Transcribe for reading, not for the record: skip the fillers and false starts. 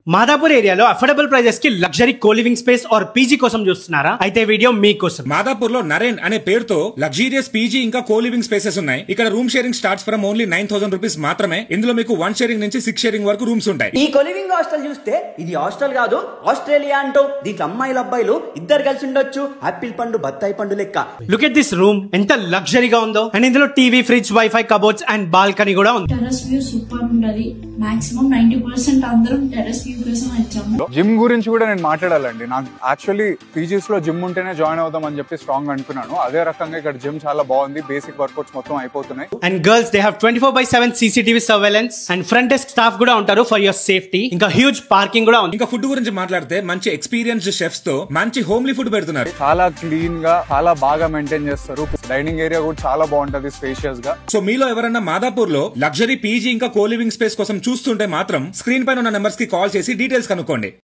మాదాపూర్ ఏరియాలో affordable prices కి luxury coliving space or PG కోసం చూస్తున్నారా? అయితే వీడియో మీకోసం. మాదాపూర్ లో నరేన్ అనే పేరుతో లగ్జీరియస్ పీజీ ఇంకా కోలివింగ్ స్పేసెస్ ఉన్నాయి. ఇక్కడ room sharing starts from only 9,000 rupees మాత్రమే. ఇందులో మీకు 1 షేరింగ్ నుంచి 6 షేరింగ్ వరకు రూమ్స్ ఉంటాయి. ఈ కోలివింగ్ హాస్టల్ చూస్తే ఇది హాస్టల్ కాదు, ఆస్ట్రేలియా అంటూ దీంట్లో అమ్మాయిలు అబ్బాయిలు ఇద్దరు కలిసి ఉండొచ్చు. ఆపిల్ పండు బత్తాయి పండు లెక్క. లుక్ ఎట్ దిస్ రూమ్, ఎంత లగ్జరీగా ఉందో. అండ్ ఇందులో TV, fridge, wifi, cupboards and balcony కూడా ఉంది. టెర్రస్ వ్యూ సూపర్ ఉంటది. మాక్సిమం 90% అందరం టెర్రస్ వ్యూ కోసం వచ్చాము. జిమ్ గురించి కూడా నేను మాట్లాడాలండి. నాకు యాక్చువల్లీ పీజీస్ లో జిమ్ ఉంటేనే జాయిన్ అవుదాం అని చెప్పి స్ట్రాంగ్ అనుకున్నాను. అదే రకంగా ఇక్కడ జిమ్ చాలా బాగుంది. బేసిక్ వర్కౌట్స్ మొత్తం అయిపోతున్నాయి. And girls they have 24/7 CCTV surveillance and front desk staff కూడా ఉంటారు ఫర్ యువర్ సేఫ్టీ. ఇంకా హ్యూజ్ పార్కింగ్ కూడా ఉంది. ఇంకా ఫుడ్ గురించి మాట్లాడితే మంచి ఎక్స్పీరియన్స్డ్ షెఫ్స్ తో మంచి హోమ్లీ ఫుడ్ పెడుతున్నారు. చాలా క్లీన్ గా చాలా బాగా మెయింటైన్ చేస్తారు. డైనింగ్ ఏరియా కూడా చాలా బాగుంటది, స్పేషియస్ గా. సో మీలో ఎవరన్నా మాదాపూర్ లో లగ్జరీ పీజీ ఇంకా కోలివింగ్ స్పేస్ కోసం చూస్తుంటే మాత్రం స్క్రీన్ పైన ఉన్న నెంబర్స్ కి కాల్ చేసి డీటెయిల్స్ కనుక్కోండి.